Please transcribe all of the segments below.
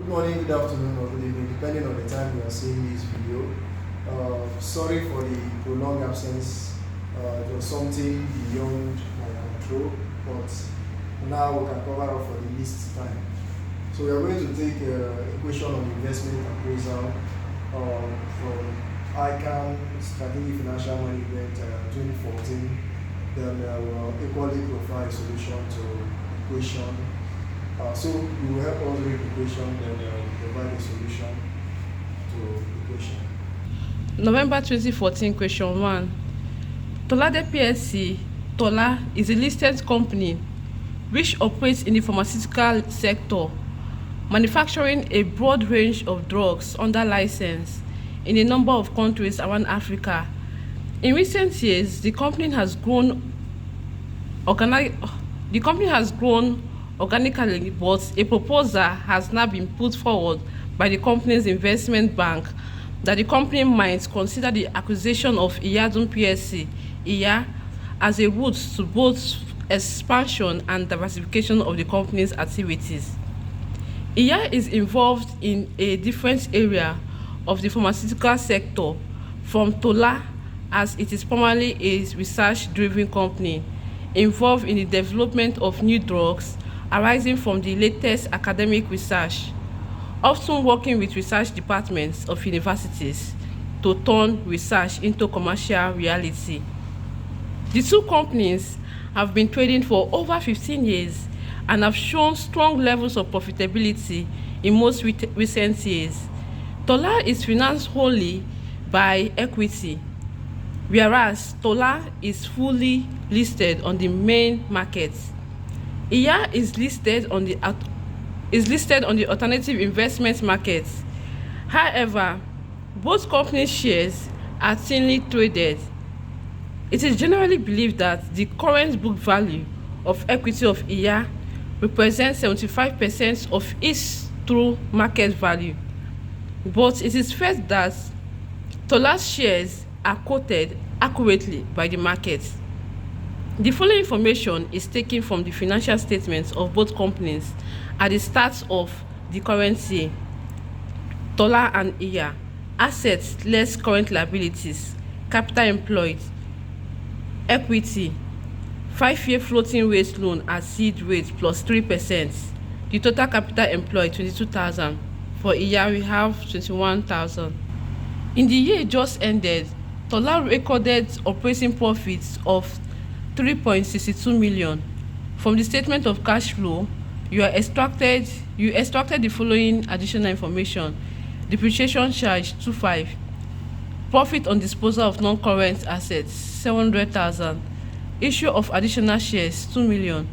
morning, good afternoon, or good evening, depending on the time you are seeing this video. Sorry for the prolonged absence. It was something beyond my control, but now we can cover up for the least time. So we are going to take a question on investment appraisal from Ican Strategic Financial Management 2014. Then we'll equally provide a solution to the question. So you will help us read the question, then provide a solution to the question. November 2014, question 1. Tolade PLC, Tola, is a listed company which operates in the pharmaceutical sector, manufacturing a broad range of drugs under license in a number of countries around Africa. In recent years, the company has grown organically, but a proposal has now been put forward by the company's investment bank that the company might consider the acquisition of Iyadun PLC, Iya, as a route to both expansion and diversification of the company's activities. Iya is involved in a different area of the pharmaceutical sector from Tola, as it is primarily a research-driven company involved in the development of new drugs arising from the latest academic research, often working with research departments of universities to turn research into commercial reality. The two companies have been trading for over 15 years and have shown strong levels of profitability in most recent years. Tola is financed wholly by equity, whereas Tola is fully listed on the main market. Iya is listed on the alternative investment market. However, both companies' shares are thinly traded. It is generally believed that the current book value of equity of Iya represents 75% of its true market value, but it is felt that Tola's shares are quoted accurately by the market. The following information is taken from the financial statements of both companies at the start of the current year. Tola and Iya: assets less current liabilities, capital employed, equity, 5-year floating rate loan at seed rate plus 3%. The total capital employed 22,000. For Iya, we have 21,000. In the year just ended, Tola recorded operating profits of 3.62 million. From the statement of cash flow, you extracted the following additional information: depreciation charge 25, profit on disposal of non-current assets 700,000, issue of additional shares 2 million,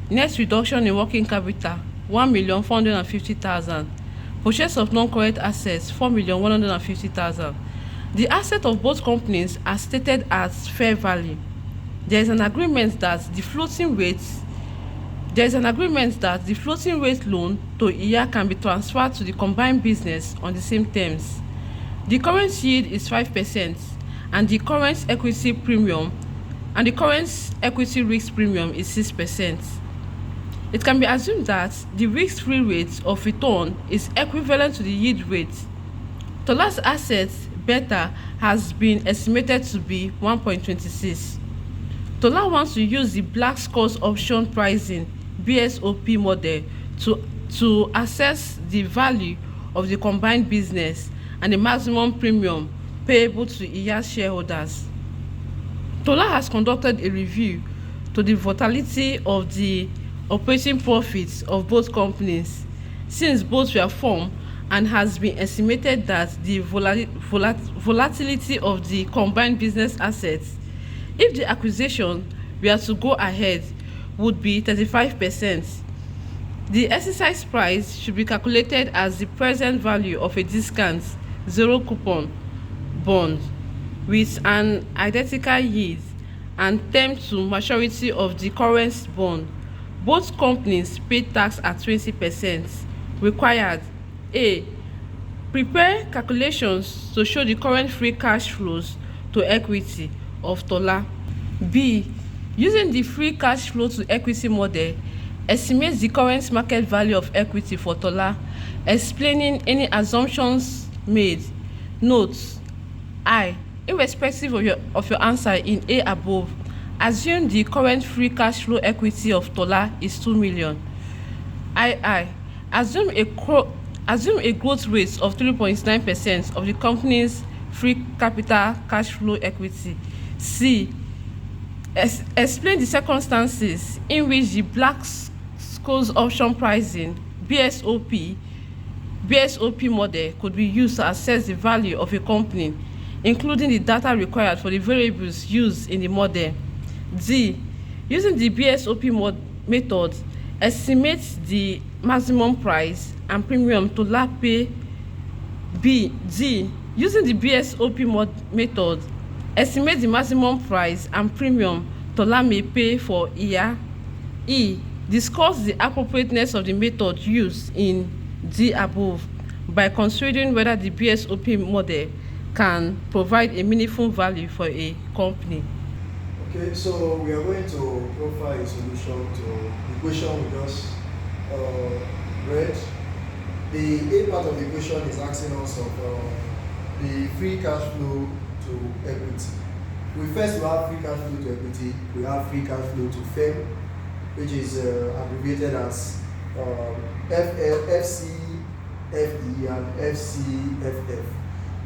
net reduction in working capital 1,450,000, purchase of non-current assets 4,150,000. The assets of both companies are stated as fair value. There is an agreement that the floating rate loan to Iya can be transferred to the combined business on the same terms. The current yield is 5%, and the current equity risk premium is 6%. It can be assumed that the risk-free rate of return is equivalent to the yield rate. Tola's assets beta has been estimated to be 1.26. Tola wants to use the Black-Scholes option pricing (BSOP) model to assess the value of the combined business and the maximum premium payable to Iya's shareholders. Tola has conducted a review to the volatility of the operating profits of both companies since both were formed, and has been estimated that the volatility of the combined business assets, if the acquisition were to go ahead, would be 35%. The exercise price should be calculated as the present value of a discount zero coupon bond with an identical yield and term to maturity of the current bond. Both companies pay tax at 20%. Required: A. Prepare calculations to show the current free cash flows to equity of Tola. B. Using the free cash flow to equity model, estimates the current market value of equity for Tola, explaining any assumptions made. Note: I, irrespective of your answer in A above, assume the current free cash flow equity of Tola is 2 million. II, assume a growth rate of 3.9% of the company's free capital cash flow equity. C, explain the circumstances in which the Black-Scholes option pricing (BSOP) model could be used to assess the value of a company, including the data required for the variables used in the model. D, using the BSOP method, estimate the maximum price and premium Tola pay. D, using the BSOP method, estimate the maximum price and premium Tola may pay for Iya. E, discuss the appropriateness of the method used in D above by considering whether the BSOP model can provide a meaningful value for a company. Okay, so we are going to profile a solution to the question we just read. The A part of the equation is asking us of the free cash flow to equity. We first have free cash flow to equity, we have free cash flow to firm, which is abbreviated as FCFE and FCFF.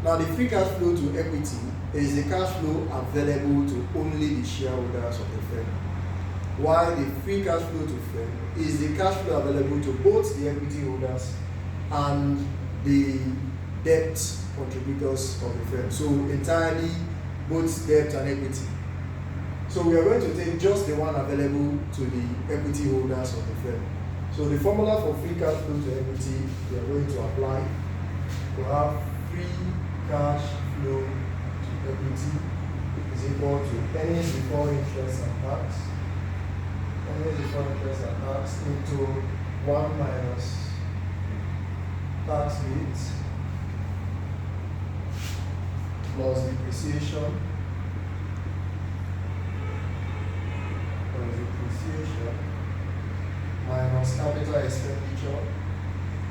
Now, the free cash flow to equity is the cash flow available to only the shareholders of the firm, while the free cash flow to firm is the cash flow available to both the equity holders and the debt contributors of the firm. So entirely both debt and equity. So we are going to take just the one available to the equity holders of the firm. So the formula for free cash flow to equity we are going to apply. We have free cash flow to equity is equal to earnings before interest and tax. Earnings before interest and tax into 1 minus tax rate plus depreciation minus capital expenditure,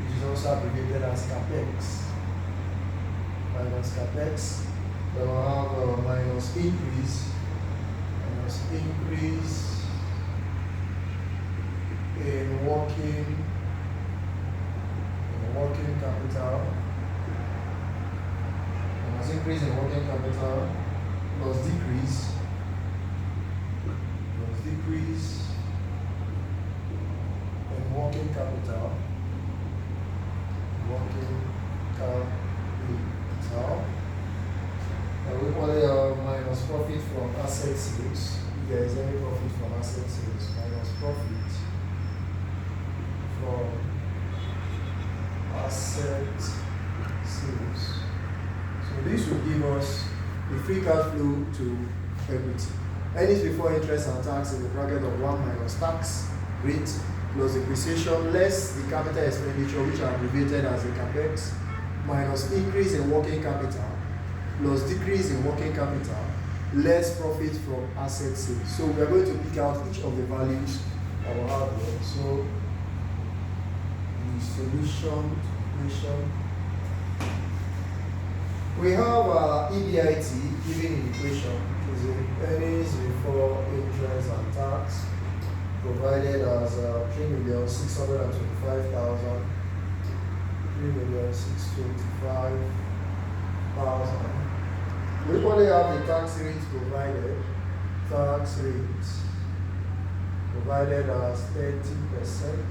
which is also abbreviated as capex. Minus capex, then we'll have minus increase in working capital, minus increase in working capital plus decrease in working capital, and we equally have minus profit from asset sales, if there is any profit from asset sales, minus profit from asset sales. So this will give us the free cash flow to equity. Earnings before interest and tax in the bracket of 1 minus tax rate plus depreciation less the capital expenditure, which are abbreviated as the capex, minus increase in working capital plus decrease in working capital less profit from asset sales. So we are going to pick out each of the values that we have here. So the solution equation, we have EBIT given in the equation, which is earnings before interest and tax, provided as 3,625,000. We equally have the tax rate provided. Tax rate provided as 30%,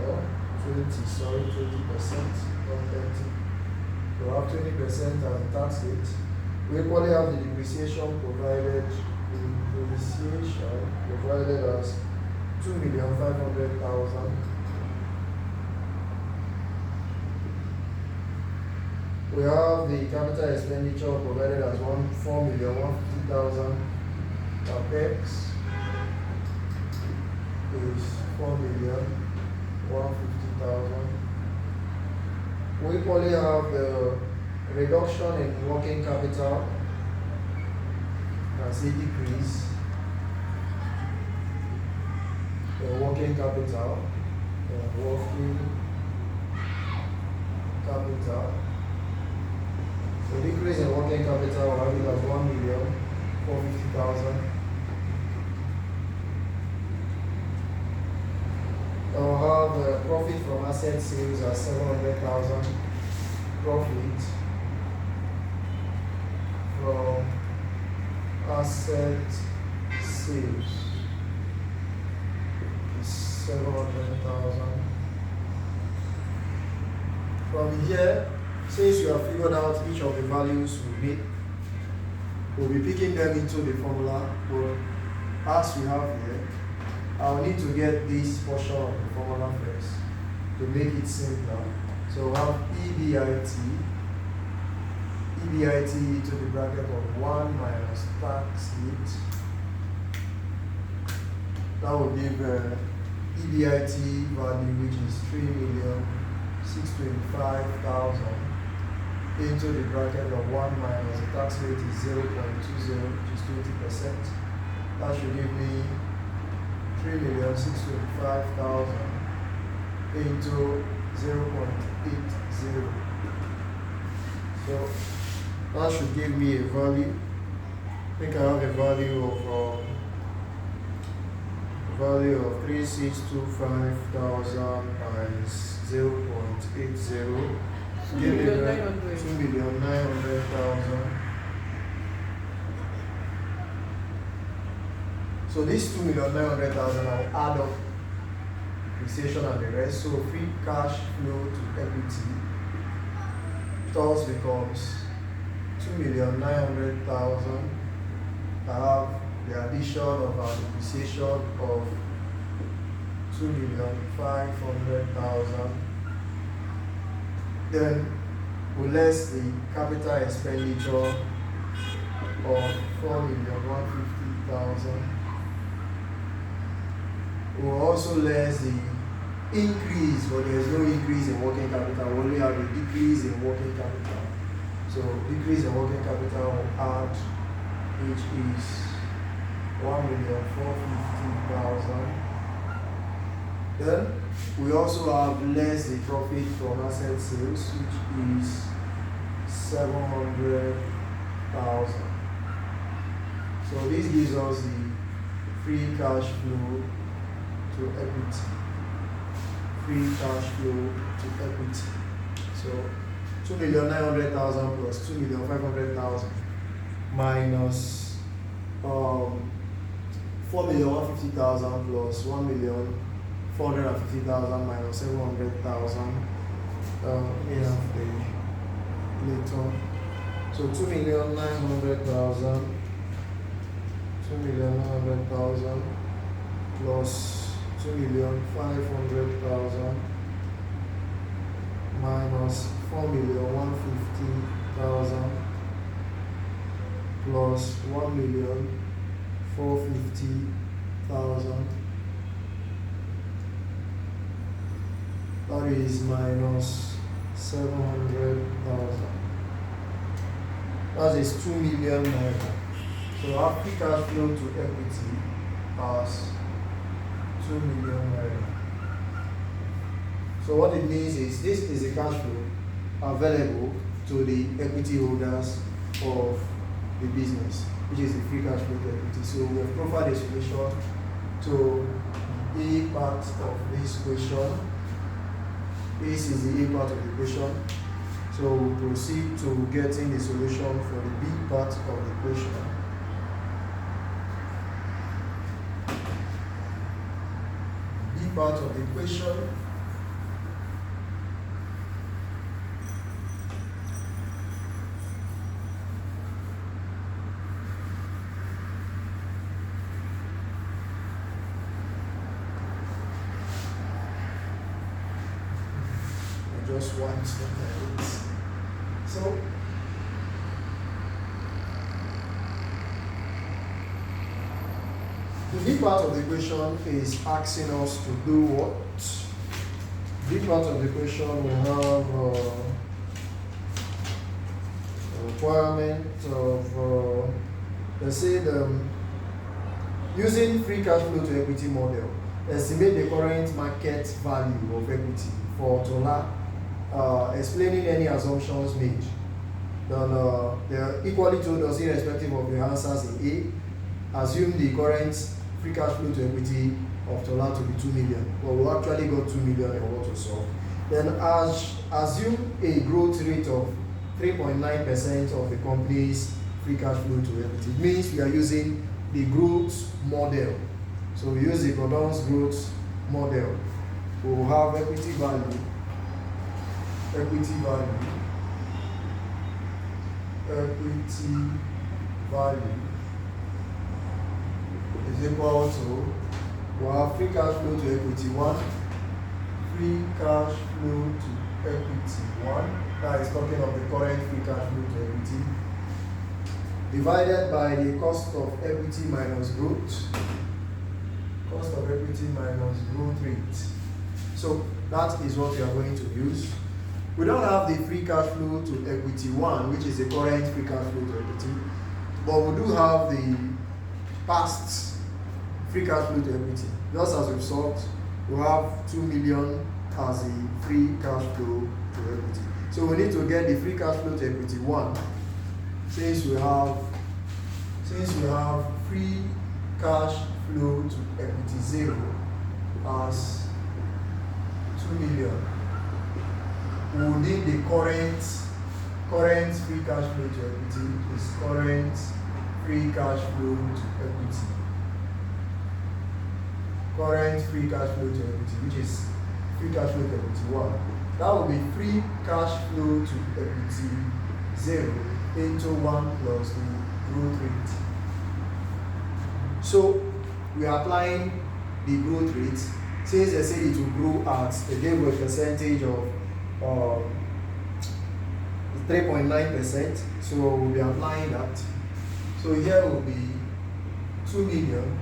or 20%, not 30. We have 20% as the tax rate. We equally have the depreciation provided as 2,500,000. We have the capital expenditure provided as 4,150,000. Capex is 4,150,000. We equally have the reduction in working capital as a decrease. working capital. Working capital. So decrease in working capital, I have it as 1,450,000. I will have profit from asset sales as 700,000. Profit from asset sales is 700,000. From here, since you have figured out each of the values we need, we'll be picking them into the formula. But as we have here, I'll need to get this portion of the formula first to make it simpler. So we'll have EBIT to the bracket of 1 minus tax hit. That will give EBIT value, which is 3,625,000, into the bracket of 1 minus the tax rate is 0.20, which is 20%. That should give me 3,625,000 into 0.80. So that should give me a value. I think I have a value of 3,625,000 times 0.80. Give me 2,900,000. So this 2,900,000 I'll add up depreciation and the rest. So free cash flow to equity thus becomes 2,900,000. I have the addition of our depreciation of 2,500,000. Then we less the capital expenditure of 4,150,000. We will also less the increase, but there is no increase in working capital. We only have a decrease in working capital. So decrease in working capital will add, which is 1,450,000. Then we also have less the profit from asset sales, which is 700,000. So this gives us the free cash flow to equity. Free cash flow to equity. So 2,900,000 plus 2,500,000 minus 4,150,000 plus 1,450,000 minus 700,000. Later. So 2,900,000. 2,900,000 plus 2,500,000 minus 4,150,000 plus 1,450,000. That is minus 700,000. That is 2 million naira. So our free cash flow to equity as 2 million naira. So what it means is this is a cash flow available to the equity holders of the business, which is the free cash flow to equity. So we have profiled a solution to A part of this question. This is the A part of the question. So we'll proceed to getting the solution for the B part of the question. Part of the equation. I just want to know. So the B part of the equation is asking us to do what? B part of the equation will have a requirement of, let's say, using free cash flow to equity model. estimate the current market value of equity for Tola, explaining any assumptions made. Then they are equally told us, irrespective of your answers in A, assume the current free cash flow to equity of Tola to be 2 million. Well, we actually got 2 million in what to solve. Then assume a growth rate of 3.9% of the company's free cash flow to equity. It means we are using the growth model. So we use the Gordon's growth model. We will have equity value is equal to, we have free cash flow to equity 1, free cash flow to equity 1, that is talking of the current free cash flow to equity, divided by the cost of equity minus growth, cost of equity minus growth rate. So that is what we are going to use. We don't have the free cash flow to equity 1, which is the current free cash flow to equity, but we do have the past free cash flow to equity. Just as we've solved, we have 2 million as the free cash flow to equity. So we need to get the free cash flow to equity 1, since we have free cash flow to equity 0 as 2 million. We will need the current free cash flow to equity is current free cash flow to equity. Current free cash flow to equity, which is free cash flow to equity 1. That will be free cash flow to equity 0 into 1 plus the growth rate. So we are applying the growth rate. Since they say it will grow at a level percentage of 3.9%, so we'll be applying that. So here will be 2 million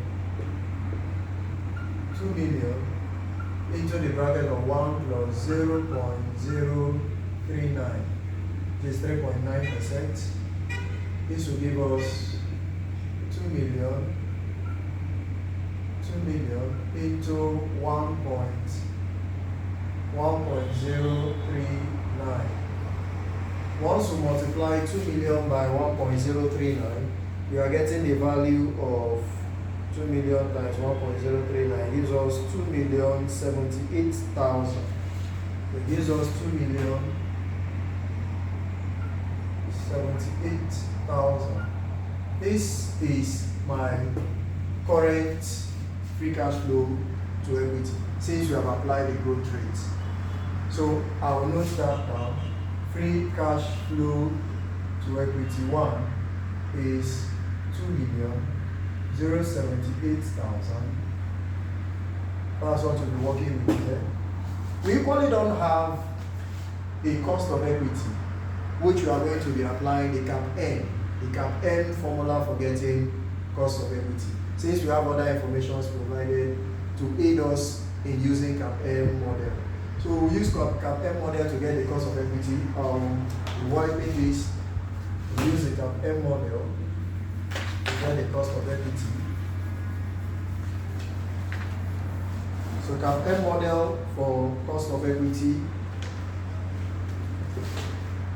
into the bracket of 1 plus 0.039, which is 3.9%. This will give us 2 million into 1.039. Once we multiply 2 million by 1.039, we are getting the value of 2 million times 1.039 gives us 2,078,000. It gives us 2,078,000. This is my current free cash flow to equity, since we have applied the growth rate. So I will note that down. Free cash flow to equity 1 is 2,078,000. That's what we'll be working with here. We equally don't have the cost of equity, which we are going to be applying the cap N formula for getting cost of equity. Since we have other information provided to aid us in using cap M model. So we'll use cap M model to get the cost of equity. Wiping this, we'll use the cap M model to get the cost of equity. So cap M model for cost of equity,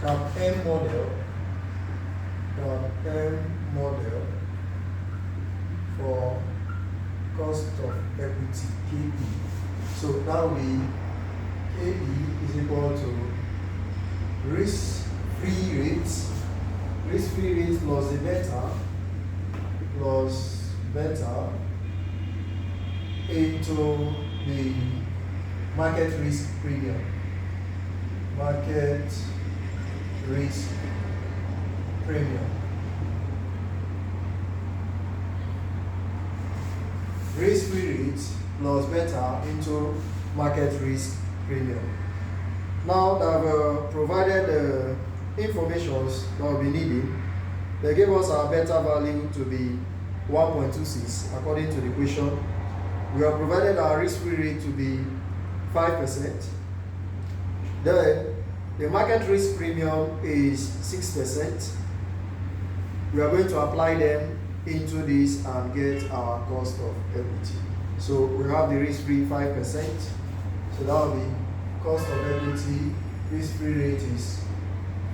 cap M model for cost of equity, KE. So that will be KE is equal to risk-free rate plus the beta into the market risk premium. Risk-free rate plus beta into market risk premium. Now that I've provided the information that we'll be needing, they gave us our beta value to be 1.26 according to the question. We have provided our risk-free rate to be 5%. Then the market risk premium is 6%. We are going to apply them into this and get our cost of equity. So we have the risk-free 5%. So that will be cost of equity, risk-free rate is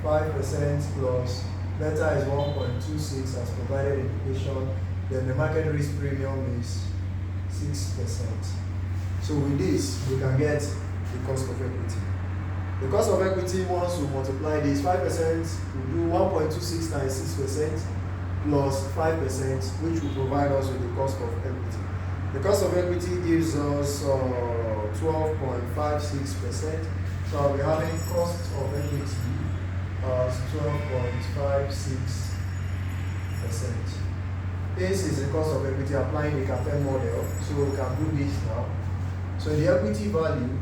5% plus beta is 1.26 as provided in the equation. Then the market risk premium is 6%. So with this, we can get the cost of equity. The cost of equity, once we multiply this, 5% will do 1.26 times 6% plus 5%, which will provide us with the cost of equity. The cost of equity gives us 12.56%. So I'll be having cost of equity as 12.56%. This is the cost of equity applying the Ican model. So we can do this now. So the equity value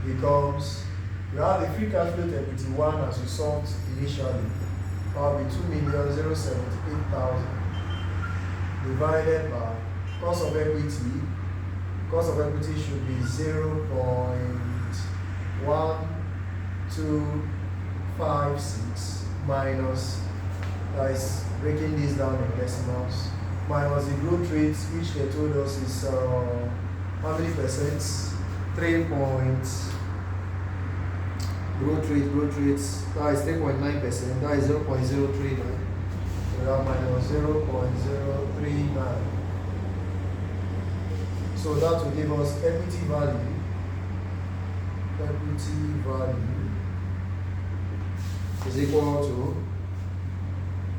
becomes, we have the free cash flow to equity 1 as we solved initially. That will be 2,078,000 divided by cost of equity. Cost of equity should be 0.1256 minus, that is breaking this down in decimals, minus the growth rate, which they told us is how many percent? 3 points. Growth rate, that is 3.9%, that is 0.039. We have minus 0.039. So that will give us equity value. Equity value is equal to,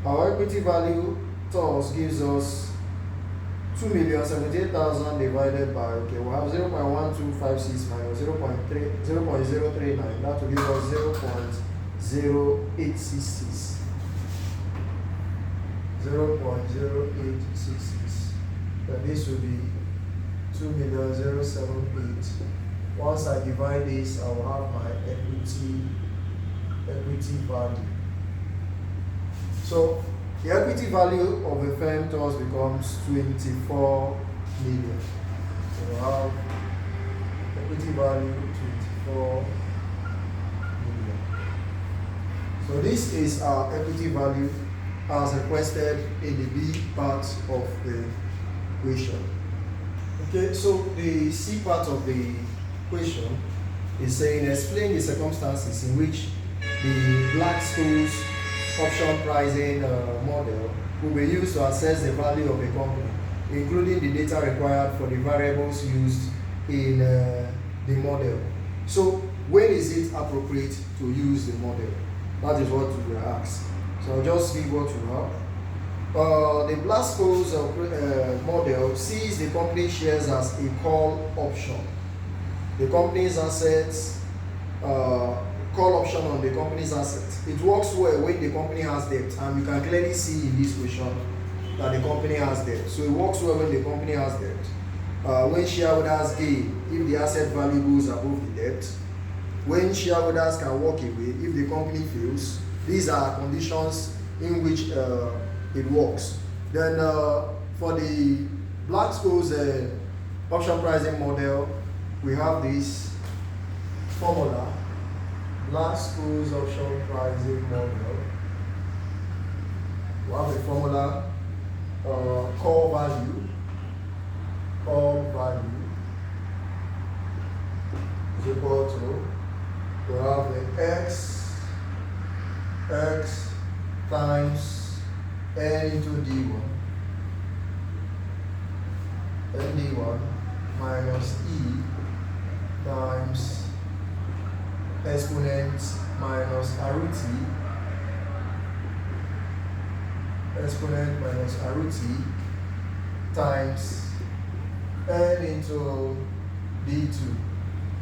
our equity value thus gives us 2,078,000 divided by, okay, we'll have 0.1256 minus 0.039. That will give us 0.0866. 0.0866. Then this will be 2,078,000. Once I divide this, I will have my equity value. So the equity value of a firm to us becomes 24 million. So we have equity value 24 million. So this is our equity value as requested in the B part of the equation. Okay, so the C part of the equation is saying explain the circumstances in which the Black-Scholes option pricing model will be used to assess the value of a company, including the data required for the variables used in the model. So when is it appropriate to use the model? That is what we are asked. So I'll just see what you have. The Black-Scholes model sees the company shares as a call option. The company's assets, call option on the company's assets. It works well when the company has debt, and you can clearly see in this question that the company has debt. So it works well when the company has debt. When shareholders gain, if the asset value goes above the debt. When shareholders can walk away if the company fails. These are conditions in which it works. Then for the Black-Scholes option pricing model, we have this formula. Black-Scholes option pricing model. We have the formula call value is equal to, we have the x times n into d1 minus e times exponent minus root times n into d2.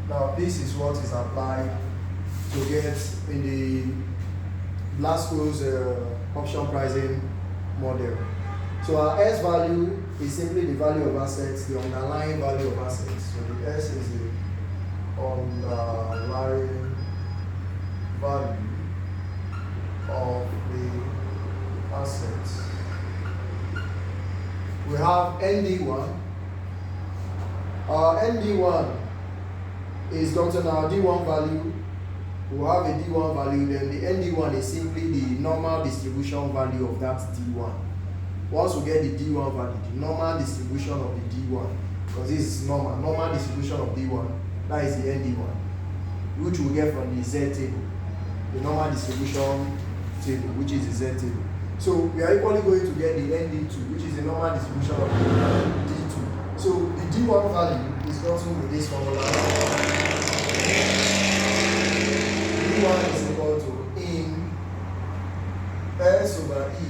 Now this is what is applied to get in the Black-Scholes option pricing model. So our S value is simply the value of assets, the underlying value of assets. So the S is the underlying value of the assets. We have ND1. Our ND1 is gotten our D1 value. We have a D1 value, then the ND1 is simply the normal distribution value of that D1. once we get the D1 value, the normal distribution of the D1, because this is normal distribution of D1, that is the ND1, which we get from the Z table, the normal distribution table, which is the Z table. So we are equally going to get the ND2, which is the normal distribution of the D2. So the D1 value is gotten with this formula. D1 is equal to in S over E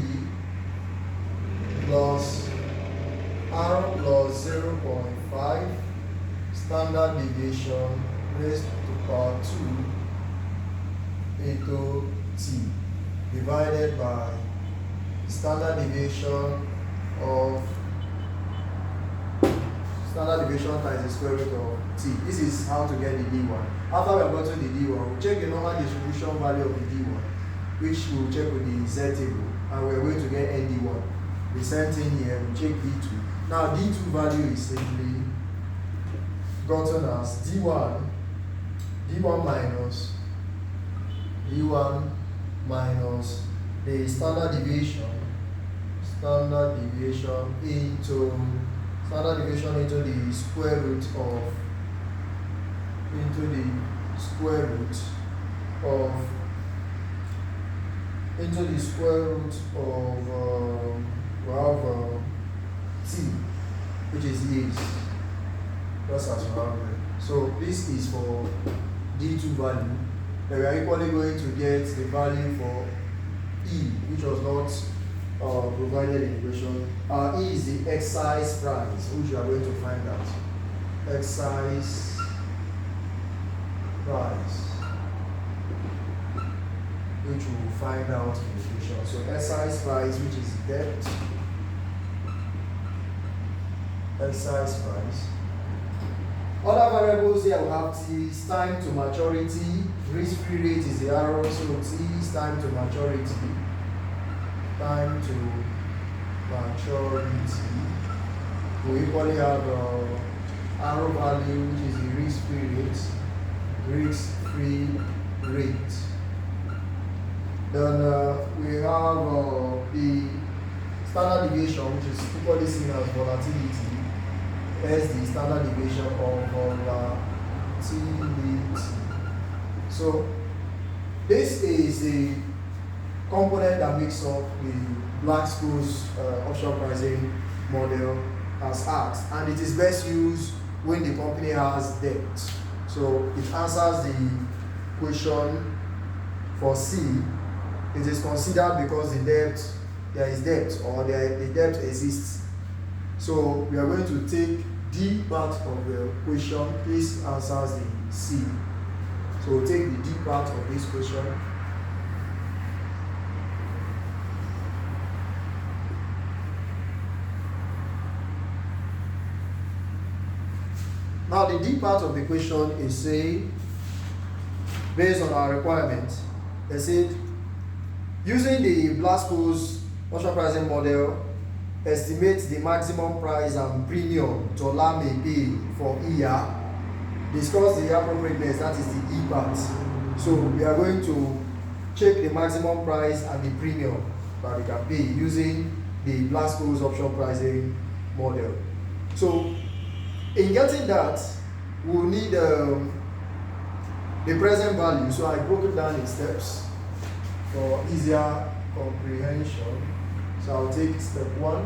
plus R plus 0.5 standard deviation raised to power 2 into T divided by standard deviation times the square root of T. This is how to get the D1. After we have gotten the D1, we'll check the normal distribution value of the D1, which we'll check with the Z table, and we're going to get ND1. The same thing here, we check D2. Now D2 value is simply gotten as D1 minus the standard deviation into the square root of T, which is this, just as we have here. So this is for D2 value. Then we are equally going to get the value for E, which was not provided in the question. E is the excise price, which you are going to find out. Excise price, which we will find out in the question. So excise price, which is debt. Excise price. Other variables here we have T is time to maturity, risk-free rate is the arrow, so T is time to maturity. Time to maturity. We equally have arrow value, which is the risk-free rate. Risk-free rate. Then we have the standard deviation, which is equally seen as volatility. As the standard deviation of volatility. So this is the component that makes up the Black-Scholes option pricing model as asked, and it is best used when the company has debt. So it answers the question for C. It is considered because there is debt, or the debt exists. So we are going to take D part of the question. This answers the C. So we'll take the D part of this question. Now the D part of the question is saying, based on our requirement, they said, using the Black-Scholes option pricing model, estimate the maximum price and premium Tola may pay for ER. Discuss the appropriateness, that is the E part. So we are going to check the maximum price and the premium that we can pay using the Black-Scholes option pricing model. So in getting that, we'll need the present value. So I broke it down in steps for easier comprehension. So I'll take step one,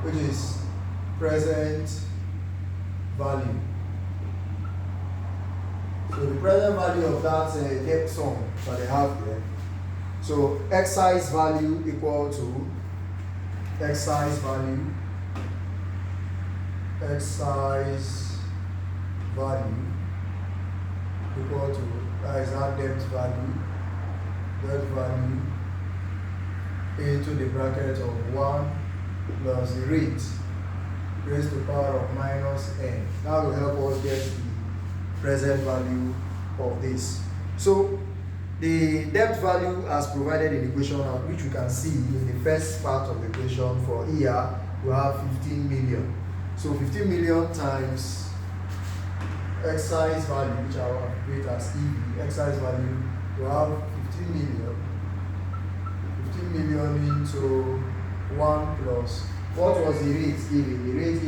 which is present value. So the present value of that debt sum that they have there. So excise value equal to excise value equal to, that is our debt value into the bracket of 1 plus the rate raised to the power of minus n. That will help us get the present value of this. So the debt value as provided in the equation, which we can see in the first part of the equation for ER, we have 15 million. So 15 million times excise value, which I will create as EV, excise value, we have 15 15 million into 1 plus, what was the rate given? The rate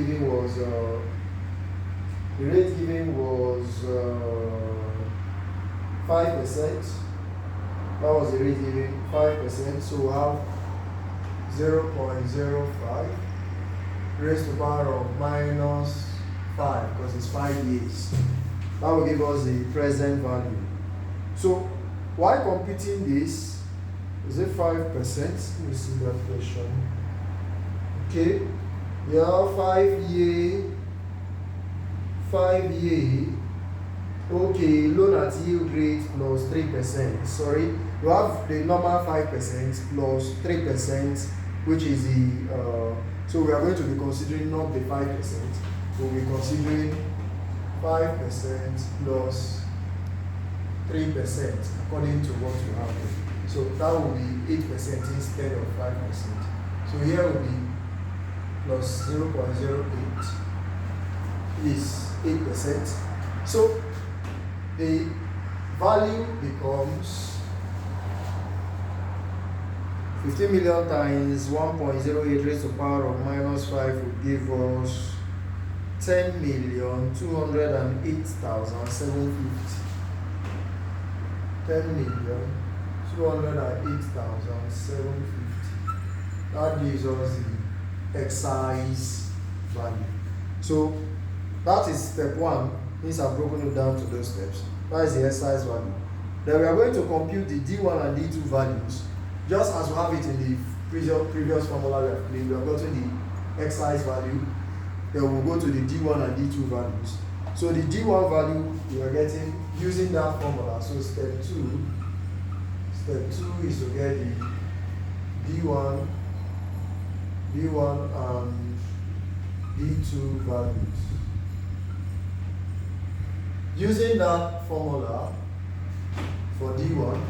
given was 5%. That was the rate given, 5%. So we have 0.05 raised to the power of minus 5 because it's 5 years. That will give us the present value. So while computing this, is it 5%? Let me see that question. Okay, you have 5 year. Okay, loan at yield rate plus 3%. Sorry, you have the normal 5% plus 3%, which is the so we are going to be considering not the 5%, we'll be considering 5% plus 3% according to what you have here. So that will be 8% instead of 5%. So here will be plus 0.08 is 8%. So the value becomes 15 million times 1.08 raised to the power of minus 5 will give us 10,208,750. 10,208,750. That gives us the excise value. So that is step 1. These are broken down to those steps. That is the excise value. Then we are going to compute the D1 and D2 values, just as we have it in the previous formula we have played. We have gotten the excise value. Then we'll go to the D1 and D2 values. So the D1 value we are getting using that formula. So step 2 is to get the D1 and D2 values. Using that formula for D1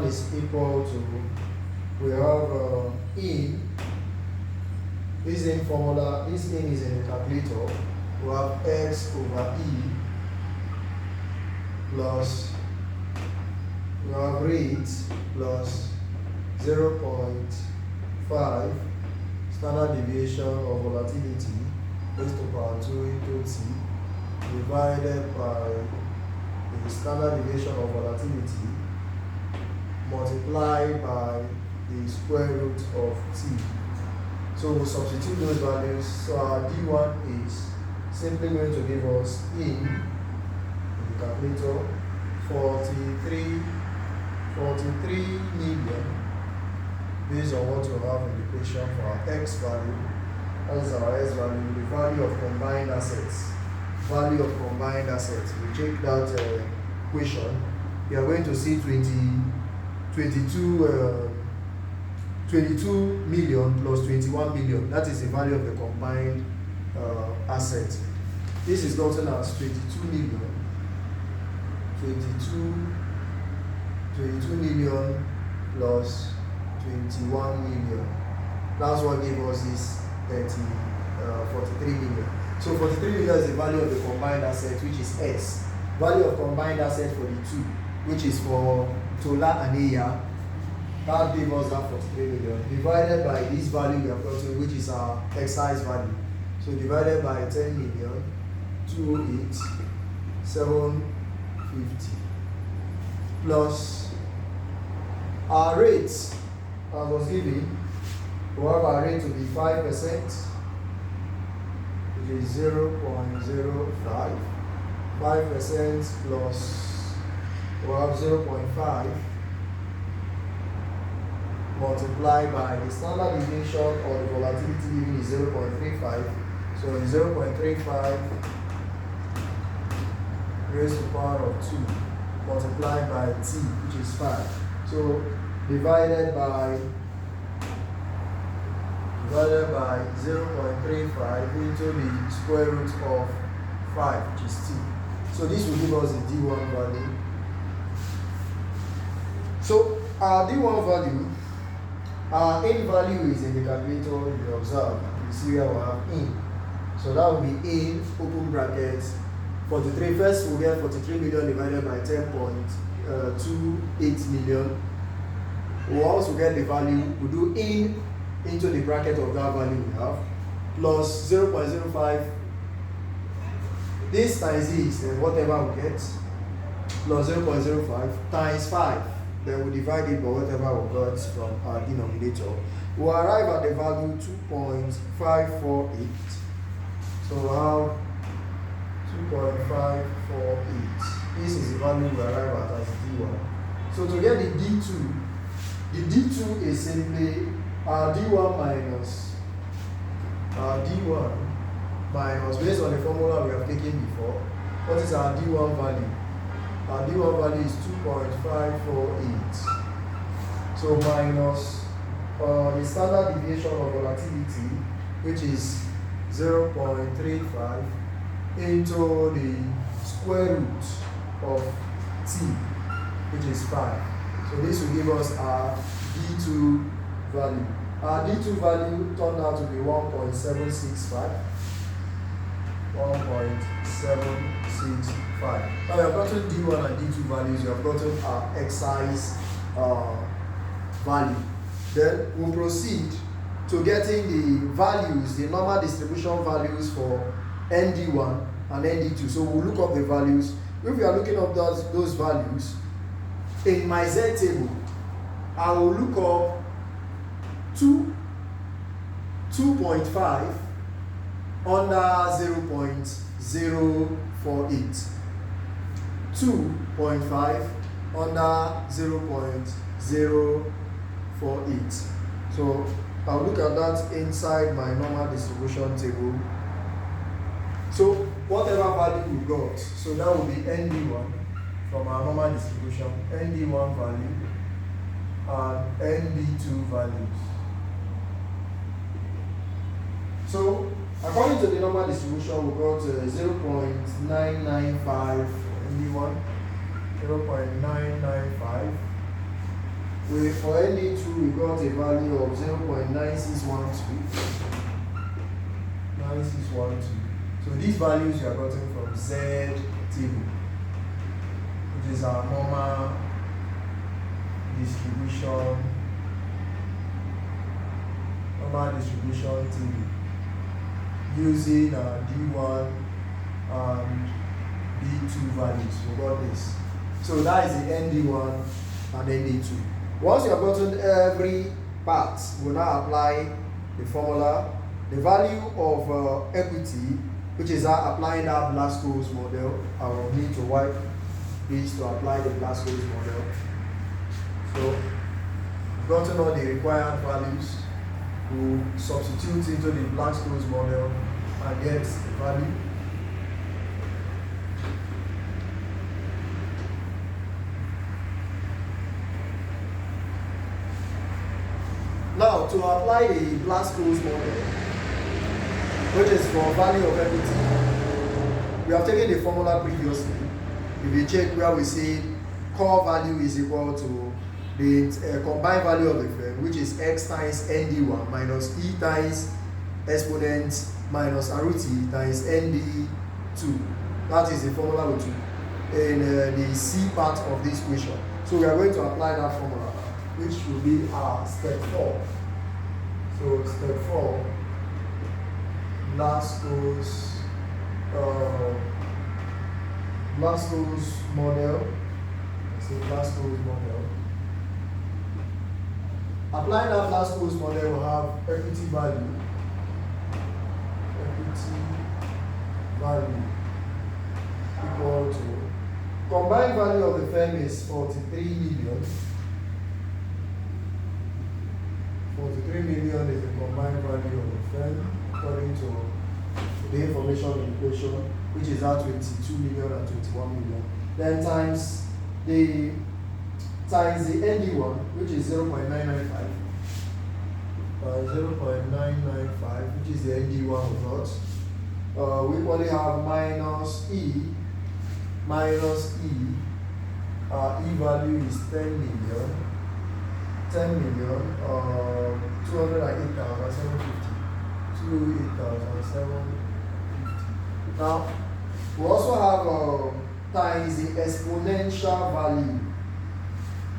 is equal to, we have in, this in formula, this in is in the calculator, we have x over e plus, we have rate plus 0.5 standard deviation of volatility raised to power 2 into t divided by the standard deviation of volatility multiplied by the square root of t. So we'll substitute those values. So our D1 is simply going to give us in the calculator 43 million based on what we have in the equation for our x value. That is our s value, the value of combined assets. Value of combined assets. We check that equation. We are going to see 22 million plus 21 million. That is the value of the combined asset. This is gotten as 22 million. 22 million plus 21 million. That's what gave us this 43 million. So 43 million is the value of the combined asset, which is S. Value of combined asset for the two, which is for Tola and Iya. That gave us that 43 million. Divided by this value we have gotten, which is our excise value. So divided by 10 million, 28750. Plus our rates, as was given, we have our rate to be 5%. Is 0.05, 5% plus, we have 0.5 multiplied by the standard deviation or the volatility given is 0.35. So 0.35 raised to the power of 2 multiplied by t, which is 5. So divided by 0.35 into the square root of 5, which is t. So this will give us the D1 value. So our D1 value, our in value is in the calculator. You observe, you see where we have in. So that will be in open brackets 43. First we'll get 43 million divided by 10.28 million. we also get the value, we do into the bracket of that value we have, plus 0.05, this times this, and whatever we get, plus 0.05 times 5, then we divide it by whatever we got from our denominator. We arrive at the value 2.548. So we have 2.548. This is the value we arrive at as D1. So to get the D2 is simply D1 minus, based on the formula we have taken before, what is our D1 value? Our D1 value is 2.548. So minus the standard deviation of volatility, which is 0.35, into the square root of t, which is 5. So this will give us our D2 value. Our D2 value turned out to be 1.765. 1.765. Now you have gotten D1 and D2 values, you have gotten our excise value. Then we'll proceed to getting the values, the normal distribution values for ND1 and ND2. So we'll look up the values. If we are looking up those values, in my Z table, I will look up 2.5 under 0.048. 2.5 under 0.048. So I'll look at that inside my normal distribution table. So whatever value we got, so that will be ND1 from our normal distribution, ND1 value and ND2 values. So according to the normal distribution, we got 0.995 ND1, 0.995. For ND2, we got a value of 0.9612. 9612. So these values you are gotten from Z table, which is our normal distribution table, using D1 and D2 values. We got this. So that is the ND1 and ND2. Once you have gotten every part, we'll now apply the formula. The value of equity, which is applying our Blasco's model. I will need to wipe this to apply the Blasco's model. So we've gotten all the required values. We'll substitute into the Blasco's model and get the value. Now, to apply the Blasco's model, which is for value of equity, we have taken the formula previously. If you check where we say core value is equal to the combined value of the firm, which is x times ND1 minus E times exponent minus root E times ND2. That is the formula we took in the C part of this equation. So we are going to apply that formula, which will be our step 4. So step 4, Blasco's model. So Blasco's model. Applying that Blasco's model will have equity value equal to combined value of the firm is 43 million. 43 million is the combined value of the firm according to the information in the equation, which is at 22 million and 21 million. Then times the ND1, which is 0.995, which is the ND1 we got. We only have minus E. E value is 10 million. 208,750. 208,750. Now, we also have times the exponential value.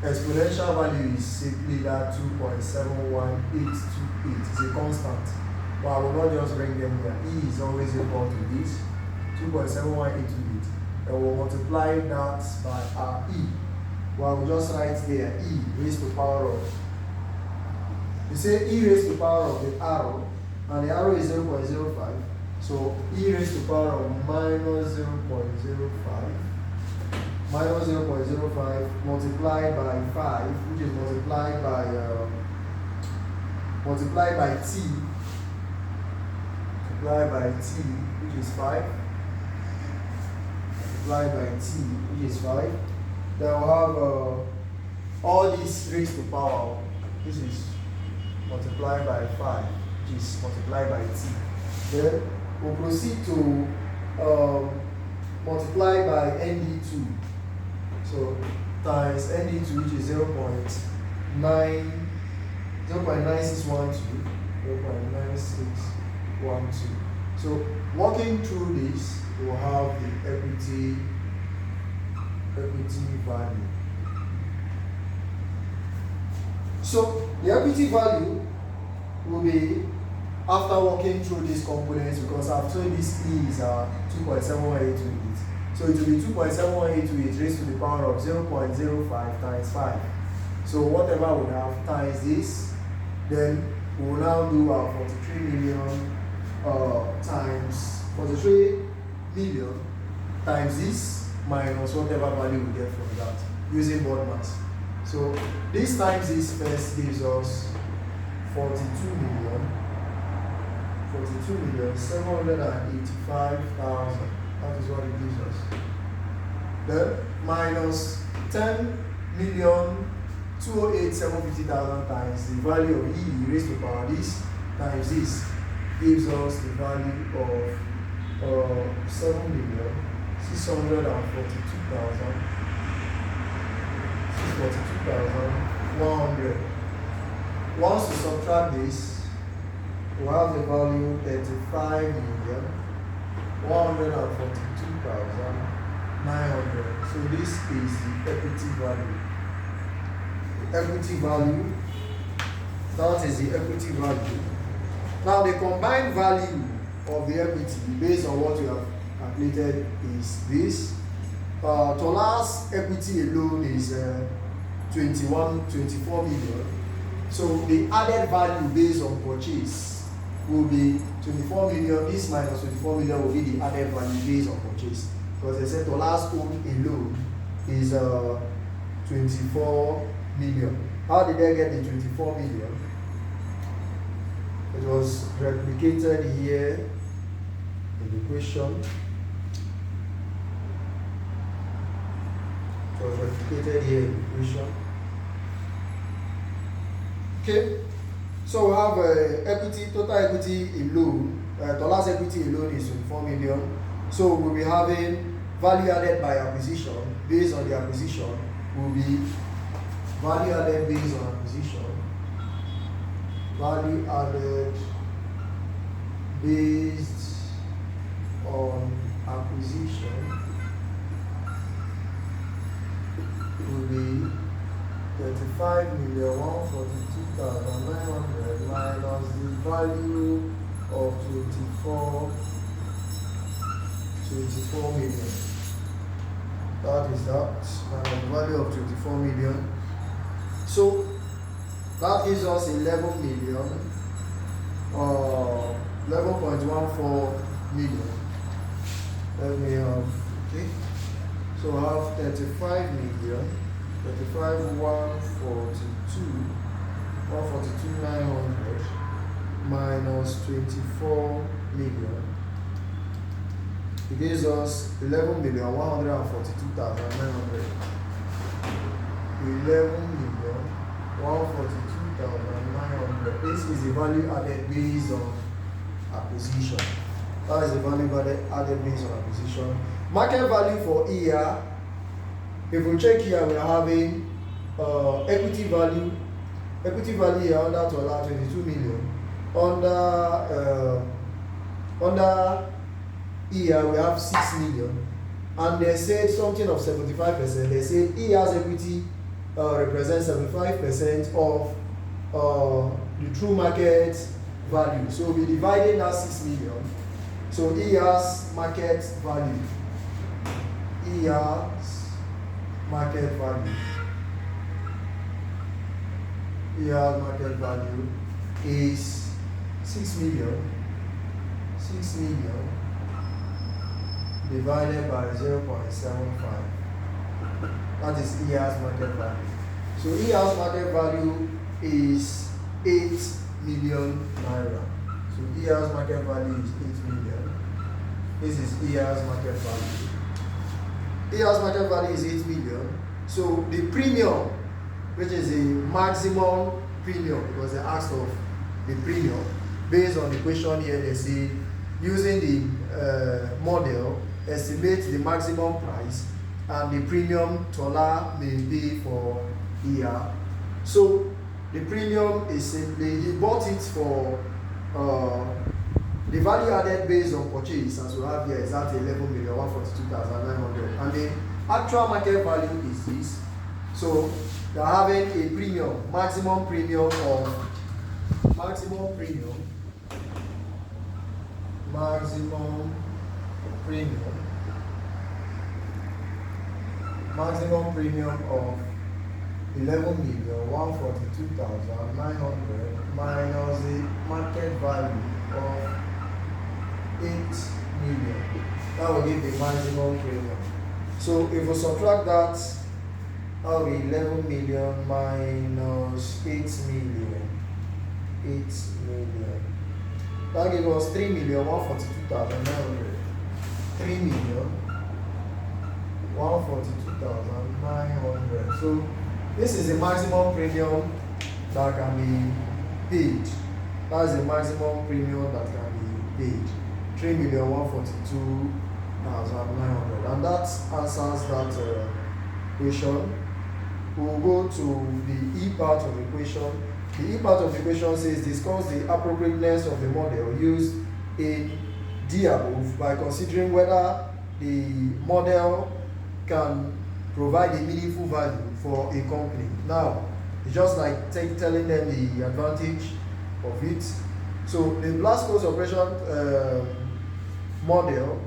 exponential value is simply that 2.71828. It's a constant. But I will not just bring them here. E is always equal to this 2.71828. And we'll multiply that by our E. Well, we'll just write there E raised to the power of. You say E raised to the power of the arrow, and the arrow is 0.05. So E raised to the power of minus 0.05 multiplied by 5, which is multiplied by t, multiplied by t, which is 5, multiplied by t, which is 5. Then we'll have all this raised to power. This is multiplied by 5, which is multiplied by t. Then we'll proceed to multiply by ND2. So times ND2, which is 0.9612. So working through this, we'll have the equity value. So the equity value will be, after working through these components, because I've told this E is 2.71828. So it will be 2.71828 raised to the power of 0.05 times 5. So whatever we have times this, then we will now do our 43 million times 43 million times this minus whatever value we get from that using board math. So this times this first gives us 42,785,000. That is what it gives us. Then minus 10,208,750,000 times the value of E raised to the power this times this gives us the value of 642,100. Once we subtract this, we have the value 35,142,900. So this is the equity value. The equity value, that is the equity value. Now the combined value of the equity based on what we have calculated is this. Tola's equity alone is 24 million. So the added value based on purchase will be 24 million. This minus 24 million will be the added value based on purchase. Because they said Tola's own alone is 24 million. How did they get the 24 million? It was replicated here in the question. It was replicated here in the question. Okay, so we have total equity alone. Tola's equity alone is 24 million. So we'll be having value added by acquisition based on the acquisition. Will be value added based on acquisition. Value added based on acquisition will be 35,142,900 minus the value of 24 million. That is that, minus the value of 24 million. So that gives us 11 million, 11.14 million. Let me have, okay. So I have 35 million. 142,900 minus 24 million. It gives us 11,142,900. 11,142,900. This is the value added based on acquisition. That is the value added based on acquisition. Market value for ER. If we check here, we are having equity value here under Tola 22 million. Under ER we have 6 million. And they said something of 75%. They said ER's equity represents 75% of the true market value. So we'll be dividing that 6 million. So ER's market value. ER's market value. ER's market value is 6 million. 6 million divided by 0.75. That is ER's market value. So ER's market value is 8 million naira. So ER's market value is 8 million. This is ER's market value. ER's market value is 8 million. So the premium, which is the maximum premium, because they asked of the premium, based on the question here, they say using the model, estimate the maximum price and the premium Tola may be for ER. So the premium is simply, he bought it for the value added based on purchase, as we have here, is at 11,142,900, and the actual market value is this. So they are having a premium, maximum premium of maximum premium of 11,142,900 minus the market value of 8 million. That will give the maximum premium. So if we subtract that, that will be 11 million minus 8 million. 8 million. That gives us 3,142,900. 3,142,900. So this is the maximum premium that can be paid. That's the maximum premium that can be paid. 3,142,900. And that answers that question. We'll go to the E part of the question. The E part of the question says discuss the appropriateness of the model used in the above by considering whether the model can provide a meaningful value for a company. Now, it's just like telling them the advantage of it. So the blast cost operation model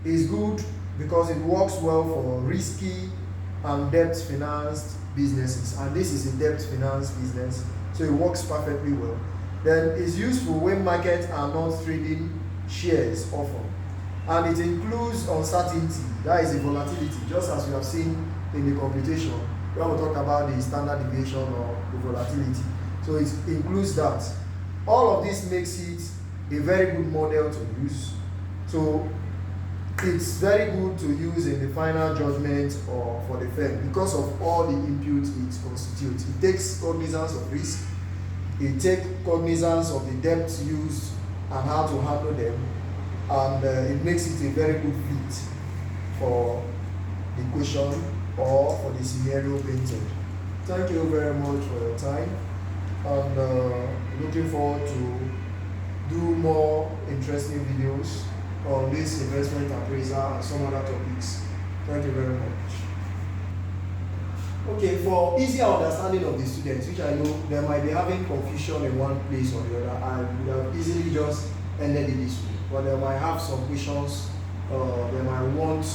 is good because it works well for risky and debt financed businesses, and this is a debt financed business, so it works perfectly well. Then it's useful when markets are not trading shares often, and it includes uncertainty, that is the volatility, just as we have seen in the computation when we talk about the standard deviation or the volatility. So it includes that. All of this makes it a very good model to use. So it's very good to use in the final judgment or for the firm because of all the inputs it constitutes. It takes cognizance of risk, it takes cognizance of the debt used and how to handle them, and it makes it a very good fit for the question or for the scenario painted. Thank you very much for your time, and looking forward to do more interesting videos on this investment appraisal and some other topics. Thank you very much. Okay, for easier understanding of the students, which I know they might be having confusion in one place or the other, I would have easily just ended it this way. But they might have some questions they might want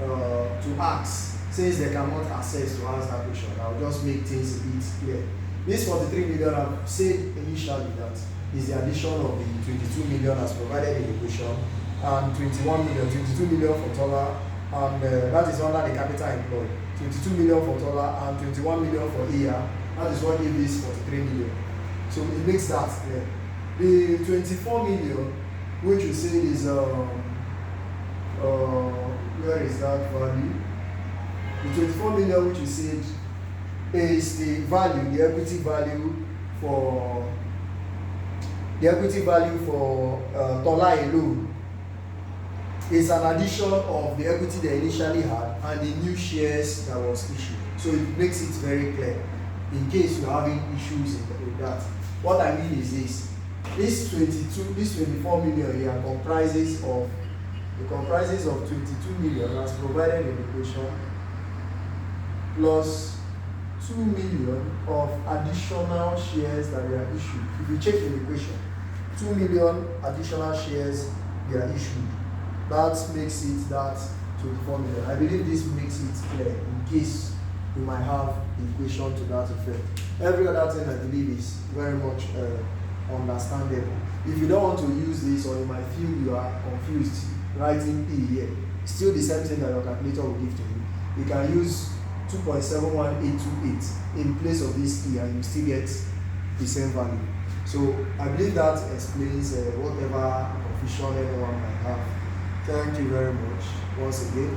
to ask. Since they cannot access to answer that question, I'll just make things a bit clear. This 43 million, I've said initially that is the addition of the 22 million as provided in the question, and 21 million, 22 million for Tola, and that is under the capital employed. 22 million for Tola and 21 million for ER. That is what gave this 43 million. So it makes that clear. The 24 million, which you say is where is that value? The 24 million, which you said is the value, the equity value for Tola alone. Is an addition of the equity they initially had and the new shares that was issued. So it makes it very clear in case you're having issues with that. What I mean is this 24 million here comprises of 22 million as provided in the question plus 2 million of additional shares that were issued. If you check in the equation, 2 million additional shares were issued. That makes it that 24 million. I believe this makes it clear in case you might have the equation to that effect. Every other thing I believe is very much understandable. If you don't want to use this, or you might feel you are confused writing P here, still the same thing that your calculator will give to you. You can use 2.71828 in place of this E and you still get the same value. So I believe that explains whatever confusion anyone might have. Thank you very much once again.